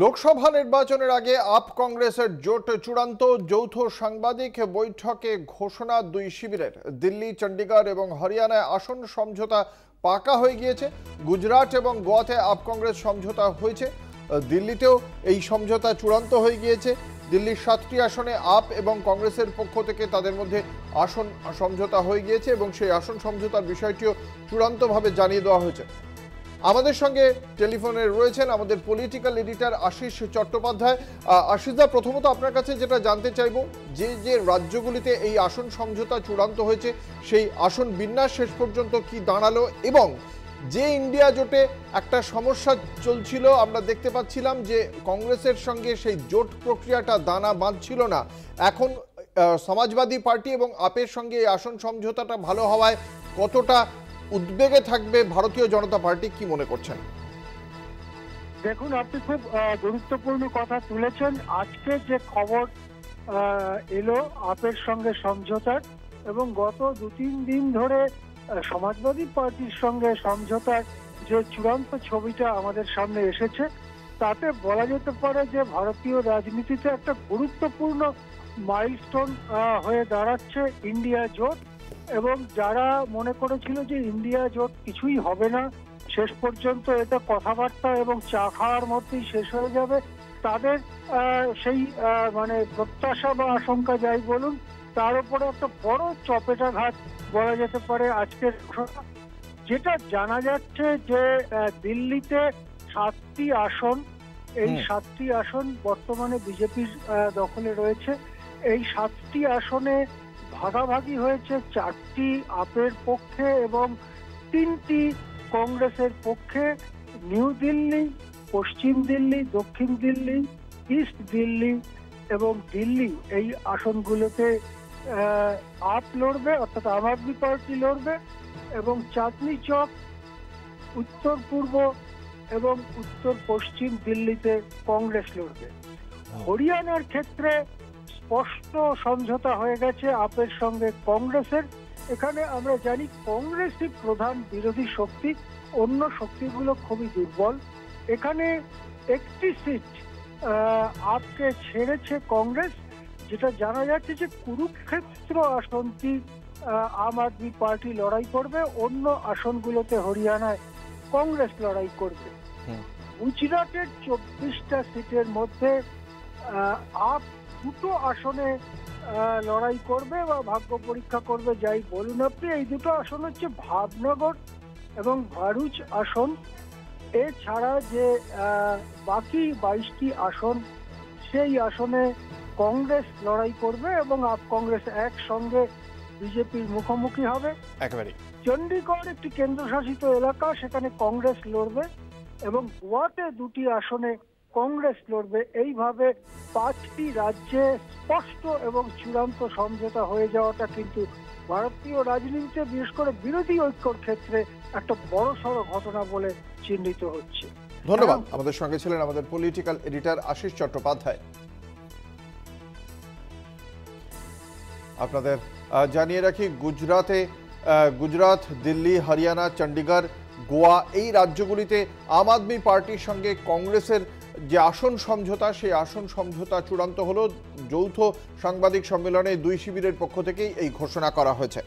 লোকসভা নির্বাচনের আগে আপ কংগ্রেসের জোট চূড়ান্ত। যৌথ সাংবাদিক বৈঠকে ঘোষণা দুই শিবিরের। দিল্লি, চণ্ডীগড় এবং হরিয়ানায় আসন সমঝোতা পাকা হয়ে গিয়েছে। গুজরাট এবং গোয়াতে আপ কংগ্রেস সমঝোতা হয়েছে। দিল্লিতেও এই সমঝোতা চূড়ান্ত হয়ে গিয়েছে। দিল্লির 7টি আসনে আপ এবং কংগ্রেসের পক্ষ থেকে তাদের মধ্যে আসন সমঝোতা হয়ে গিয়েছে এবং সেই আসন সমঝোতার বিষয়টিও চূড়ান্তভাবে জানিয়ে দেওয়া হয়েছে। আমাদের সঙ্গে টেলিফোনে রয়েছেন আমাদের পলিটিক্যাল এডিটর আশিস চট্টোপাধ্যায়। আশিসদা, প্রথমত আপনার কাছে যেটা জানতে চাইব, যে যে রাজ্যগুলিতে এই আসন সমঝোতা চূড়ান্ত হয়েছে সেই আসন বিন্যাস শেষ পর্যন্ত কি দাঁড়ালো, এবং যে ইন্ডিয়া জোটে একটা সমস্যা চলছিল, আমরা দেখতে পাচ্ছিলাম যে কংগ্রেসের সঙ্গে সেই জোট প্রক্রিয়াটা দানা বাঁধছিল না, এখন সমাজবাদী পার্টি এবং আপের সঙ্গে এই আসন সমঝোতাটা ভালো হওয়ায় কতটা উদ্বেগে থাকবে ভারতীয় জনতা পার্টি, কি মনে করছেন? দেখুন, আপনি খুব গুরুত্বপূর্ণ কথা তুলেছেন। আজকে যে খবর এলো আপের সঙ্গে সমঝোতার, এবং গত 2-3 দিন ধরে সমাজবাদী পার্টির সঙ্গে সমঝোতার যে চূড়ান্ত ছবিটা আমাদের সামনে এসেছে, তাতে বলা যেতে পারে যে ভারতীয় রাজনীতিতে একটা গুরুত্বপূর্ণ মাইলস্টোন হয়ে দাঁড়াচ্ছে ইন্ডিয়া জোট। এবং যারা মনে করেছিল যে ইন্ডিয়া জোট কিছুই হবে না, শেষ পর্যন্ত এটা কথাবার্তা এবং চা খাওয়ার মধ্যেই শেষ হয়ে যাবে, তাদের সেই মানে প্রত্যাশা বা আশঙ্কা যাই বলুন, তার উপরে একটা বড় চপেটাঘাত বলা যেতে পারে আজকের ঘটনা। যেটা জানা যাচ্ছে যে দিল্লিতে 7টি আসন, এই 7টি আসন বর্তমানে বিজেপির দখলে রয়েছে। এই 7টি আসনে ভাগাভাগি হয়েছে 4টি আপের পক্ষে এবং 3টি কংগ্রেসের পক্ষে। নিউ দিল্লি, পশ্চিম দিল্লি, দক্ষিণ দিল্লি, ইস্ট দিল্লি এবং দিল্লি, এই আসনগুলোতে আপ লড়বে, অর্থাৎ আম আদমি পার্টি লড়বে, এবং চাঁদনি চক, উত্তর পূর্ব এবং উত্তর পশ্চিম দিল্লিতে কংগ্রেস লড়বে। হরিয়ানার ক্ষেত্রে স্পষ্ট সমঝোতা হয়ে গেছে আপের সঙ্গে কংগ্রেসের। এখানে আমরা জানি কংগ্রেসই প্রধান বিরোধী শক্তি, অন্য শক্তিগুলো খুবই দুর্বল। এখানে একটি সিট আপকে ছেড়েছে কংগ্রেস। যেটা জানা যাচ্ছে যে কুরুক্ষেত্র আসনটি আম আদমি পার্টি লড়াই করবে, অন্য আসনগুলোতে হরিয়ানায় কংগ্রেস লড়াই করবে। গুজরাটের 24টা সিটের মধ্যে আপ 2টো আসনে লড়াই করবে বা ভাগ্য পরীক্ষা করবে, যাই বলুন আপনি। এই 2টো আসন হচ্ছে ভাবনগর এবং ভারুচ আসন। এছাড়া যে বাকি 22টি আসন, সেই আসনে কংগ্রেস লড়াই করবে এবং আপ কংগ্রেস একসঙ্গে বিজেপির মুখোমুখি হবে। একেবারে চণ্ডীগড় একটি কেন্দ্রশাসিত এলাকা, সেখানে কংগ্রেস লড়বে, এবং গোয়াতে 2টি আসনে কংগ্রেস লড়বে। এইভাবে 5টি রাজ্যে স্পষ্ট এবং চূড়ান্ত সমঝোতা হয়ে যাওয়াটা কিন্তু ভারতীয় রাজনীতিতে, বিশেষ করে বিরোধী ঐক্যর ক্ষেত্রে, একটা বড়সড় ঘটনা বলে চিহ্নিত হচ্ছে। ধন্যবাদ। আমাদের সঙ্গে ছিলেন আমাদের পলিটিক্যাল এডিটর আশিস চট্টোপাধ্যায়। আপনাদের জানিয়ে রাখি, গুজরাট, দিল্লি, হরিয়ানা, চণ্ডীগড়, গোয়া, এই রাজ্যগুলিতে আম আদমি পার্টির সঙ্গে কংগ্রেসের যে আসন সমঝোতা, সেই আসন সমঝোতা চূড়ান্ত হলো। যৌথ সাংবাদিক সম্মেলনে দুই শিবিরের পক্ষ থেকেই এই ঘোষণা করা হয়েছে।